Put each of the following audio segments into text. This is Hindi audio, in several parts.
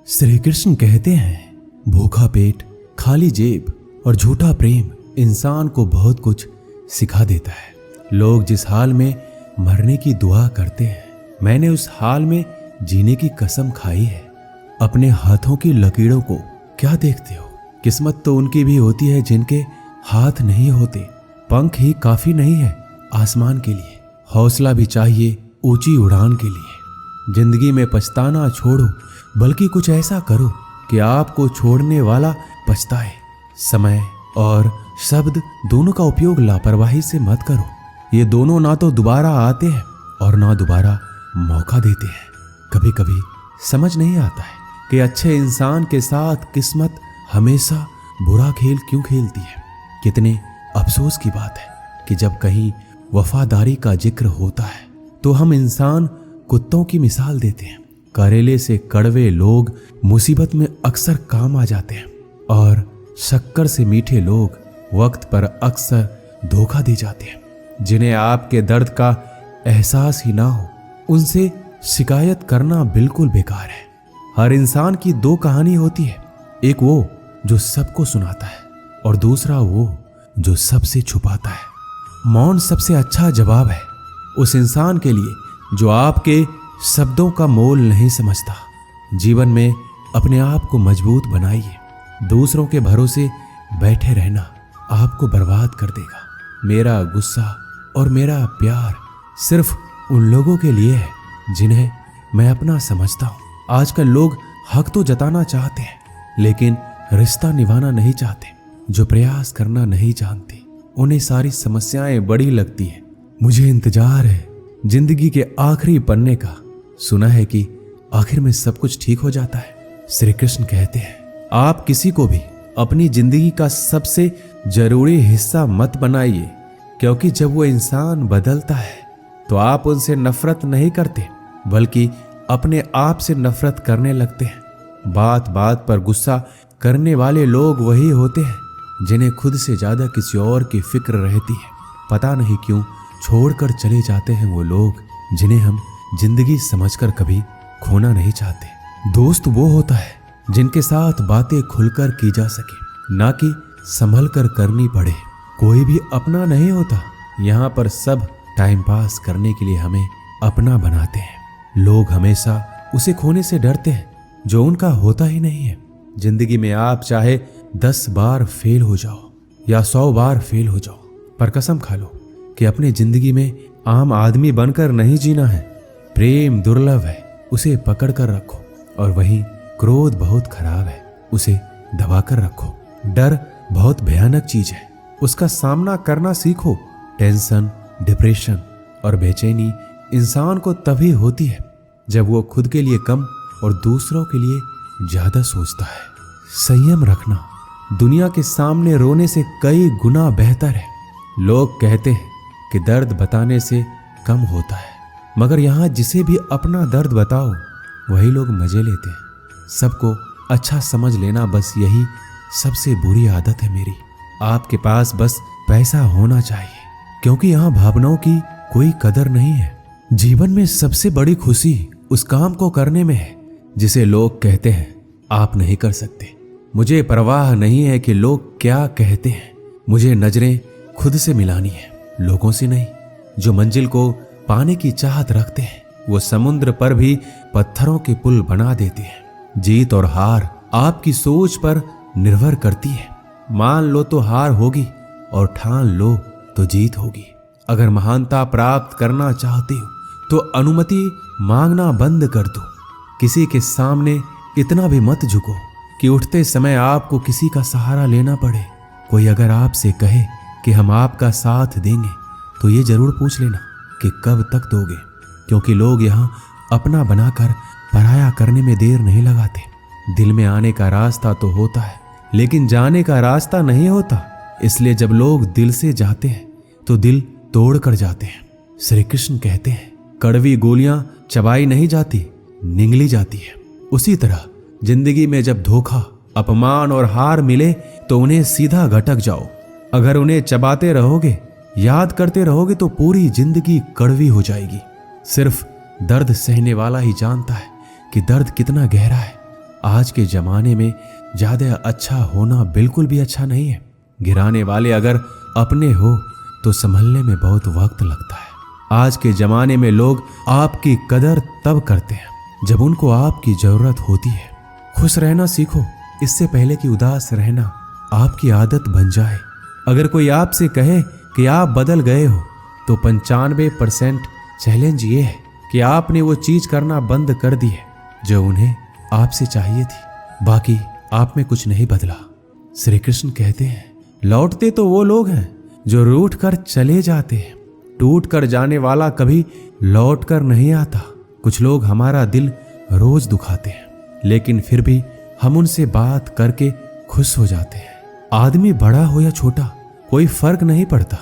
श्री कृष्ण कहते हैं, भूखा पेट, खाली जेब और झूठा प्रेम इंसान को बहुत कुछ सिखा देता है। लोग जिस हाल में मरने की दुआ करते हैं, मैंने उस हाल में जीने की कसम खाई है। अपने हाथों की लकीरों को क्या देखते हो? किस्मत तो उनकी भी होती है जिनके हाथ नहीं होते। पंख ही काफी नहीं है आसमान के लिए, हौसला भी चाहिए ऊंची उड़ान के लिए। जिंदगी में पछताना छोड़ो, बल्कि कुछ ऐसा करो कि आपको छोड़ने वाला पछताए। समय और शब्द दोनों का उपयोग लापरवाही से मत करो। ये दोनों ना तो दोबारा आते हैं और ना दोबारा मौका देते हैं। कभी कभी समझ नहीं आता है कि अच्छे इंसान के साथ किस्मत हमेशा बुरा खेल क्यों खेलती है। कितने अफसोस की बात है कि जब कहीं वफादारी का जिक्र होता है तो हम इंसान कुत्तों की मिसाल देते हैं। करेले से कड़वे लोग मुसीबत में अक्सर काम आ जाते हैं और शक्कर से मीठे लोग वक्त पर अक्सर धोखा दे जाते हैं। जिन्हें आपके दर्द का एहसास ही ना हो, उनसे शिकायत करना बिल्कुल बेकार है। हर इंसान की दो कहानी होती है, एक वो जो सबको सुनाता है और दूसरा वो जो सबसे छुपाता है। मौन सबसे अच्छा जवाब है उस इंसान के लिए जो आपके शब्दों का मोल नहीं समझता। जीवन में अपने आप को मजबूत बनाइए। दूसरों के भरोसे बैठे रहना आपको बर्बाद कर देगा। मेरा गुस्सा और मेरा प्यार सिर्फ उन लोगों के लिए है जिन्हें मैं अपना समझता हूँ। आजकल लोग हक तो जताना चाहते हैं, लेकिन रिश्ता निभाना नहीं चाहते। जो प्रयास करना नहीं जानते, उन्हें सारी समस्याएं बड़ी लगती हैं। मुझे इंतजार है जिंदगी के आखिरी पन्ने का। सुना है कि आखिर में सब कुछ ठीक हो जाता है। श्री कृष्ण कहते हैं, आप किसी को भी अपनी जिंदगी का सबसे जरूरी हिस्सा मत बनाइए, क्योंकि जब वो इंसान बदलता है तो आप उनसे नफरत नहीं करते, बल्कि अपने आप से नफरत करने लगते हैं। बात बात पर गुस्सा करने वाले लोग वही होते हैं जिन्हें खुद से ज्यादा किसी और की फिक्र रहती है। पता नहीं क्यों छोड़कर चले जाते हैं वो लोग जिन्हें हम जिंदगी समझकर कभी खोना नहीं चाहते। दोस्त वो होता है जिनके साथ बातें खुलकर की जा सके, ना कि संभल कर करनी पड़े। कोई भी अपना नहीं होता। यहाँ पर सब टाइम पास करने के लिए हमें अपना बनाते हैं। लोग हमेशा उसे खोने से डरते हैं जो उनका होता ही नहीं है। जिंदगी में आप चाहे 10 बार फेल हो जाओ या 100 बार फेल हो जाओ, पर कसम खा लो कि अपनी जिंदगी में आम आदमी बनकर नहीं जीना है। प्रेम दुर्लभ है, उसे पकड़ कर रखो। और वहीं क्रोध बहुत खराब है, उसे दबा कर रखो। डर बहुत भयानक चीज है, उसका सामना करना सीखो। टेंशन, डिप्रेशन और बेचैनी इंसान को तभी होती है जब वो खुद के लिए कम और दूसरों के लिए ज्यादा सोचता है। संयम रखना दुनिया के सामने रोने से कई गुना बेहतर है। लोग कहते हैं कि दर्द बताने से कम होता है, मगर यहाँ जिसे भी अपना दर्द बताओ वही लोग मजे लेते हैं। सबको अच्छा समझ लेना, बस यही सबसे बुरी आदत है मेरी। आपके पास बस पैसा होना चाहिए, क्योंकि यहाँ भावनाओं की कोई कदर नहीं है। जीवन में सबसे बड़ी खुशी उस काम को करने में है जिसे लोग कहते हैं आप नहीं कर सकते। मुझे परवाह नहीं है कि लोग क्या कहते हैं। मुझे नजरें खुद से मिलानी है, लोगों से नहीं। जो मंजिल को पाने की चाहत रखते हैं वो समुद्र पर भी पत्थरों के पुल बना देते हैं। जीत और हार आपकी सोच पर निर्भर करती है। मान लो तो हार होगी और ठान लो तो जीत होगी। अगर महानता प्राप्त करना चाहते हो तो अनुमति मांगना बंद कर दो। किसी के सामने इतना भी मत झुको कि उठते समय आपको किसी का सहारा लेना पड़े। कोई अगर आपसे कहे कि हम आपका साथ देंगे तो ये जरूर पूछ लेना कि कब तक दोगे, क्योंकि लोग यहाँ अपना बनाकर पराया करने में देर नहीं लगाते। दिल में आने का रास्ता तो होता है, लेकिन जाने का रास्ता नहीं होता। इसलिए जब लोग दिल से जाते हैं तो दिल तोड़ कर जाते हैं। श्री कृष्ण कहते हैं, कड़वी गोलियां चबाई नहीं जाती, निगली जाती है। उसी तरह जिंदगी में जब धोखा, अपमान और हार मिले तो उन्हें सीधा घटक जाओ। अगर उन्हें चबाते रहोगे, याद करते रहोगे तो पूरी जिंदगी कड़वी हो जाएगी। सिर्फ दर्द सहने वाला ही जानता है कि दर्द कितना गहरा है। आज के जमाने में ज्यादा अच्छा होना बिल्कुल भी अच्छा नहीं है। गिराने वाले अगर अपने हो तो संभलने में बहुत वक्त लगता है। आज के जमाने में लोग आपकी कदर तब करते हैं जब उनको आपकी जरूरत होती है। खुश रहना सीखो, इससे पहले कि उदास रहना आपकी आदत बन जाए। अगर कोई आपसे कहे कि आप बदल गए हो तो 95% चैलेंज ये है कि आपने वो चीज करना बंद कर दी है जो उन्हें आपसे चाहिए थी। बाकी आप में कुछ नहीं बदला। श्री कृष्ण कहते हैं, लौटते तो वो लोग हैं जो रूठ कर चले जाते हैं, टूट कर जाने वाला कभी लौट कर नहीं आता। कुछ लोग हमारा दिल रोज दुखाते हैं, लेकिन फिर भी हम उनसे बात करके खुश हो जाते हैं। आदमी बड़ा हो या छोटा कोई फर्क नहीं पड़ता,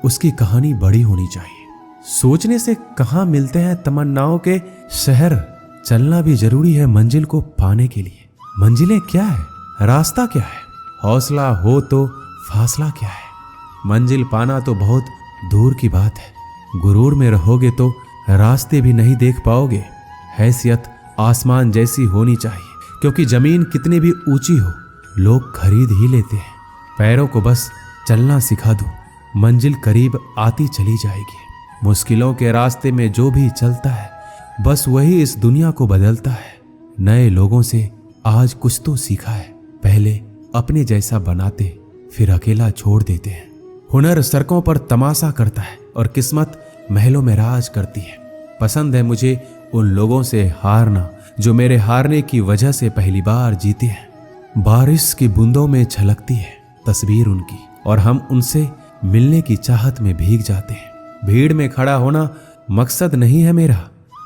उसकी कहानी बड़ी होनी चाहिए। सोचने से कहाँ मिलते हैं तमन्नाओं के शहर, चलना भी जरूरी है मंजिल को पाने के लिए। मंजिलें क्या है, रास्ता क्या है, हौसला हो तो फासला क्या है। मंजिल पाना तो बहुत दूर की बात है। गुरूर में रहोगे तो रास्ते भी नहीं देख पाओगे। हैसियत आसमान जैसी होनी चाहिए, क्योंकि जमीन कितनी भी ऊंची हो लोग खरीद ही लेते हैं। पैरों को बस चलना सिखा दो, मंजिल करीब आती चली जाएगी। मुश्किलों के रास्ते में जो भी चलता है बस वही इस दुनिया को बदलता है। नए लोगों से आज कुछ तो सीखा है, पहले अपने जैसा बनाते फिर अकेला छोड़ देते हैं। हुनर सड़कों पर तमाशा करता है और किस्मत महलों में राज करती है। पसंद है मुझे उन लोगों से हारना जो मेरे हारने की वजह से पहली बार जीते हैं। बारिश की बूंदों में झलकती है तस्वीर उनकी और हम उनसे मिलने की चाहत में भीग जाते हैं। भीड़ में खड़ा होना मकसद नहीं है मेरा,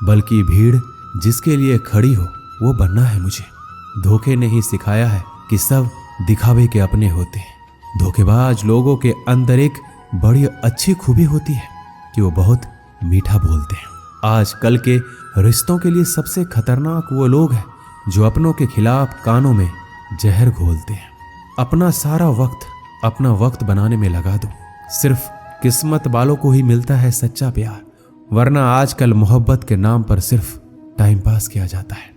बल्कि भीड़ जिसके लिए खड़ी हो वो बनना है मुझे। धोखे ने ही सिखाया है कि सब दिखावे के अपने होते हैं। धोखेबाज लोगों के अंदर एक बड़ी अच्छी खूबी होती है कि वो बहुत मीठा बोलते हैं। आजकल के रिश्तों के लिए सबसे खतरनाक वो लोग हैं जो अपनों के खिलाफ कानों में जहर घोलते हैं। अपना सारा वक्त अपना वक्त बनाने में लगा दो। सिर्फ किस्मत वालों को ही मिलता है सच्चा प्यार, वरना आजकल मोहब्बत के नाम पर सिर्फ टाइम पास किया जाता है।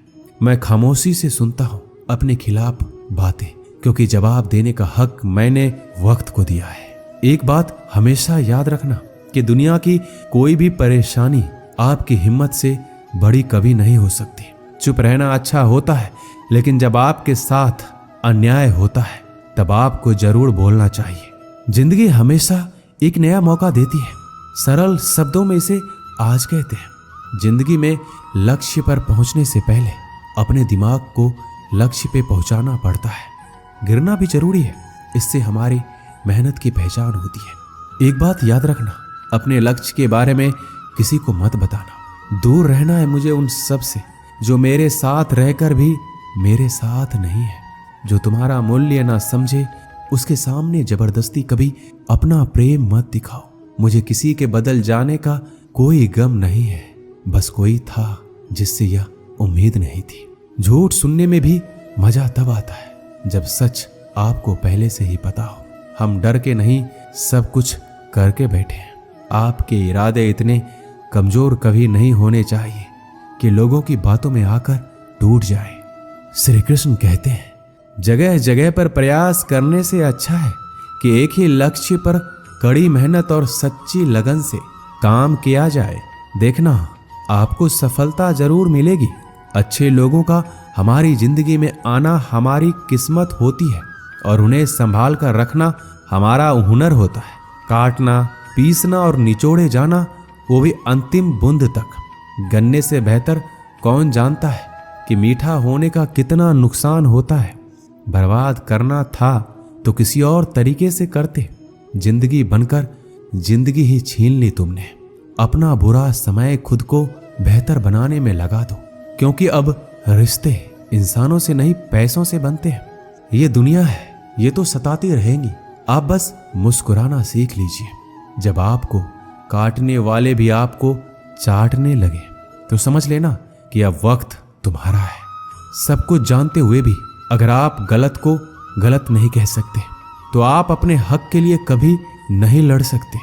मैं खामोशी से सुनता हूँ अपने खिलाफ बातें, क्योंकि जवाब देने का हक मैंने वक्त को दिया है। एक बात हमेशा याद रखना कि दुनिया की कोई भी परेशानी आपकी हिम्मत से बड़ी कभी नहीं हो सकती। चुप रहना अच्छा होता है, लेकिन जब आपके साथ अन्याय होता है तब आपको जरूर बोलना चाहिए। जिंदगी हमेशा एक नया मौका देती है। सरल शब्दों में इसे आज कहते हैं। जिंदगी में लक्ष्य पर पहुंचने से पहले अपने दिमाग को लक्ष्य पे पहुंचाना पड़ता है। गिरना भी जरूरी है, इससे हमारी मेहनत की पहचान होती है। एक बात याद रखना, अपने लक्ष्य के बारे में किसी को मत बताना। दूर रहना है मुझे उन सब से जो मेरे साथ रहकर भी मेरे साथ नहीं है। जो तुम्हारा मूल्य ना समझे उसके सामने जबरदस्ती कभी अपना प्रेम मत दिखाओ। मुझे किसी के बदल जाने का कोई गम नहीं है, बस कोई था जिससे यह उम्मीद नहीं थी। झूठ सुनने में भी मजा तब आता है जब सच आपको पहले से ही पता हो। हम डर के नहीं सब कुछ करके बैठे हैं। आपके इरादे इतने कमजोर कभी नहीं होने चाहिए कि लोगों की बातों में आकर टूट जाए। श्री कृष्ण कहते हैं, जगह जगह पर प्रयास करने से अच्छा है कि एक ही लक्ष्य पर कड़ी मेहनत और सच्ची लगन से काम किया जाए। देखना आपको सफलता जरूर मिलेगी। अच्छे लोगों का हमारी जिंदगी में आना हमारी किस्मत होती है और उन्हें संभाल कर रखना हमारा हुनर होता है। काटना, पीसना और निचोड़े जाना, वो भी अंतिम बूंद तक। गन्ने से बेहतर कौन जानता है कि मीठा होने का कितना नुकसान होता है। बर्बाद करना था तो किसी और तरीके से करते। जिंदगी बनकर जिंदगी ही छीन ली तुमने। अपना बुरा समय खुद को बेहतर बनाने में लगा दो, क्योंकि अब रिश्ते इंसानों से नहीं पैसों से बनते हैं। ये दुनिया है, ये तो सताती रहेंगी। आप बस मुस्कुराना सीख लीजिए। जब आपको काटने वाले भी आपको चाटने लगे तो समझ लेना कि अब वक्त तुम्हारा है। सब कुछ जानते हुए भी अगर आप गलत को गलत नहीं कह सकते तो आप अपने हक के लिए कभी नहीं लड़ सकते।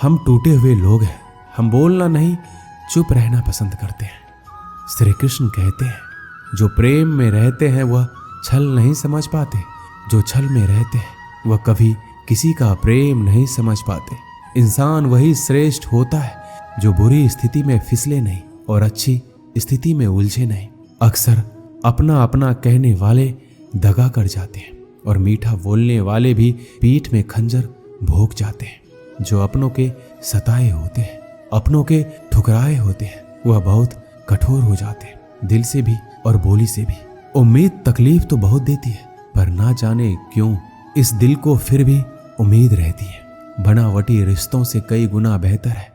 हम टूटे हुए लोग हैं, हम बोलना नहीं चुप रहना पसंद करते हैं। श्री कृष्ण कहते हैं, जो प्रेम में रहते हैं वह छल नहीं समझ पाते, जो छल में रहते हैं वह कभी किसी का प्रेम नहीं समझ पाते। इंसान वही श्रेष्ठ होता है जो बुरी स्थिति में फिसले नहीं और अच्छी स्थिति में उलझे नहीं। अक्सर अपना अपना कहने वाले दगा कर जाते हैं और मीठा बोलने वाले भी पीठ में खंजर भोंक जाते हैं। जो अपनों के सताए होते हैं, अपनों के ठुकराए होते हैं, वह बहुत कठोर हो जाते हैं, दिल से भी और बोली से भी। उम्मीद तकलीफ तो बहुत देती है, पर ना जाने क्यों इस दिल को फिर भी उम्मीद रहती है। बनावटी रिश्तों से कई गुना बेहतर है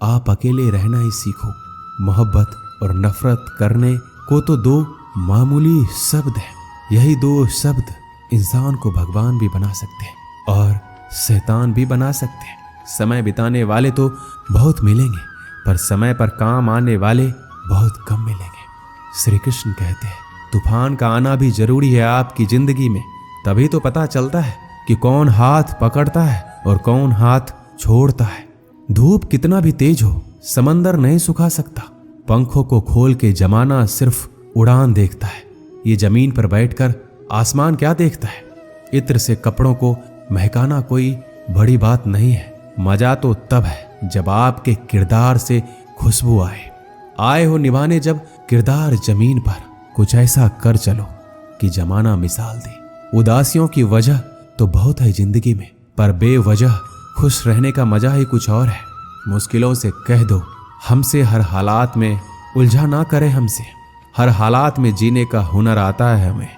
आप अकेले रहना ही सीखो। मोहब्बत और नफरत करने को तो दो मामूली शब्द हैं। यही दो शब्द इंसान को भगवान भी बना सकते हैं और शैतान भी बना सकते हैं। समय बिताने वाले तो बहुत मिलेंगे, पर समय पर काम आने वाले बहुत कम मिलेंगे। श्री कृष्ण कहते हैं तूफान का आना भी जरूरी है आपकी जिंदगी में, तभी तो पता चलता है कि कौन हाथ पकड़ता है और कौन हाथ छोड़ता है। धूप कितना भी तेज हो समंदर नहीं सुखा सकता। पंखों को खोल के जमाना सिर्फ उड़ान देखता है। ये जमीन पर बैठकर आसमान क्या देखता है। इत्र से कपड़ों को महकाना कोई बड़ी बात नहीं है। मजा तो तब है जब आपके किरदार से खुशबू आए हो निभाने, जब किरदार जमीन पर कुछ ऐसा कर चलो कि जमाना मिसाल दे। उदासियों की वजह तो बहुत है जिंदगी में, पर बेवजह खुश रहने का मजा ही कुछ और है। मुश्किलों से कह दो हमसे हर हालात में उलझा ना करे हमसे। हर हालात में जीने का हुनर आता है हमें।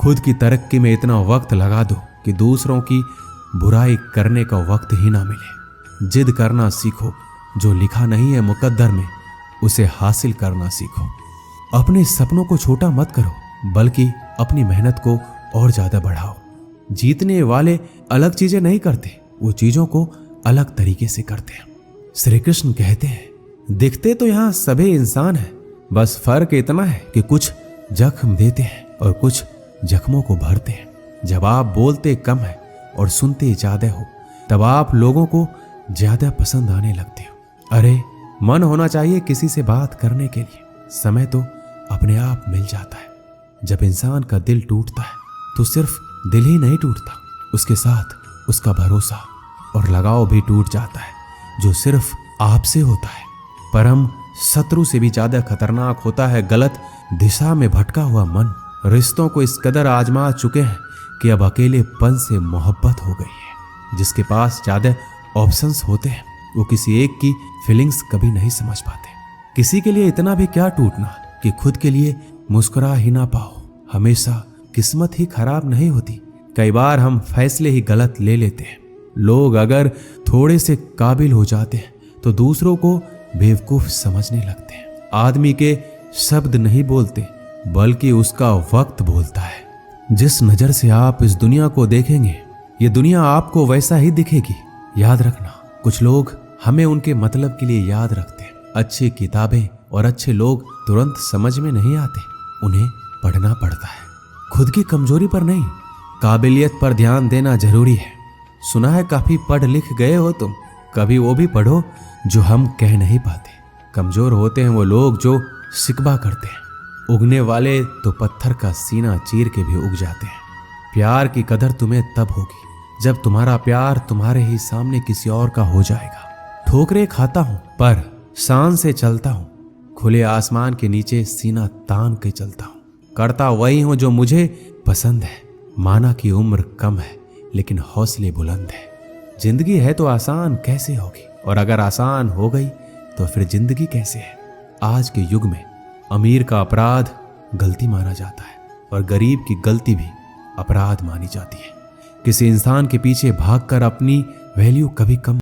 खुद की तरक्की में इतना वक्त लगा दो कि दूसरों की बुराई करने का वक्त ही ना मिले। जिद करना सीखो, जो लिखा नहीं है मुकद्दर में उसे हासिल करना सीखो। अपने सपनों को छोटा मत करो, बल्कि अपनी मेहनत को और ज्यादा बढ़ाओ। जीतने वाले अलग चीजें नहीं करते, वो चीजों को अलग तरीके से करते हैं। श्री कृष्ण कहते हैं दिखते तो यहाँ सभी इंसान हैं, बस फर्क इतना है कि कुछ जख्म देते हैं और कुछ जख्मों को भरते हैं। जब आप बोलते कम है और सुनते ज्यादा हो, तब आप लोगों को ज्यादा पसंद आने लगते हो। अरे मन होना चाहिए किसी से बात करने के लिए, समय तो अपने आप मिल जाता है। जब इंसान का दिल टूटता है तो सिर्फ दिल ही नहीं टूटता, उसके साथ उसका भरोसा और लगाव भी टूट जाता है, जो सिर्फ आपसे होता है। परम शत्रु से भी ज्यादा खतरनाक होता है गलत दिशा में भटका हुआ मन। रिश्तों को इस कदर आजमा चुके हैं कि अब अकेलेपन से मोहब्बत हो गई है। जिसके पास ज्यादा ऑप्शंस होते हैं वो किसी एक की फीलिंग्स कभी नहीं समझ पाते। किसी के लिए इतना भी क्या टूटना कि खुद के लिए मुस्कुरा ही ना पाओ। हमेशा किस्मत ही खराब नहीं होती, कई बार हम फैसले ही गलत ले लेते हैं। लोग अगर थोड़े से काबिल हो जाते हैं तो दूसरों को बेवकूफ समझने लगते हैं। आदमी के शब्द नहीं बोलते, बल्कि उसका वक्त बोलता है। जिस नजर से आप इस दुनिया को देखेंगे, ये दुनिया आपको वैसा ही दिखेगी। याद रखना, कुछ लोग हमें उनके मतलब के लिए याद रखते हैं। अच्छी किताबें और अच्छे लोग तुरंत समझ में नहीं आते, उन्हें पढ़ना पड़ता है। खुद की कमजोरी पर नहीं, काबिलियत पर ध्यान देना जरूरी है। सुना है काफी पढ़ लिख गए हो तुम, कभी वो भी पढ़ो जो हम कह नहीं पाते। कमजोर होते हैं वो लोग जो शिकवा करते हैं, उगने वाले तो पत्थर का सीना चीर के भी उग जाते हैं। प्यार की कदर तुम्हें तब होगी जब तुम्हारा प्यार तुम्हारे ही सामने किसी और का हो जाएगा। ठोकरे खाता हूं पर शान से चलता हूं, खुले आसमान के नीचे सीना तान के चलता हूं। करता वही हूं जो मुझे पसंद है। माना कि उम्र कम है लेकिन हौसले बुलंद है। जिंदगी है तो आसान कैसे होगी, और अगर आसान हो गई तो फिर जिंदगी कैसे है। आज के युग में अमीर का अपराध गलती माना जाता है और गरीब की गलती भी अपराध मानी जाती है। किसी इंसान के पीछे भागकर अपनी वैल्यू कभी कम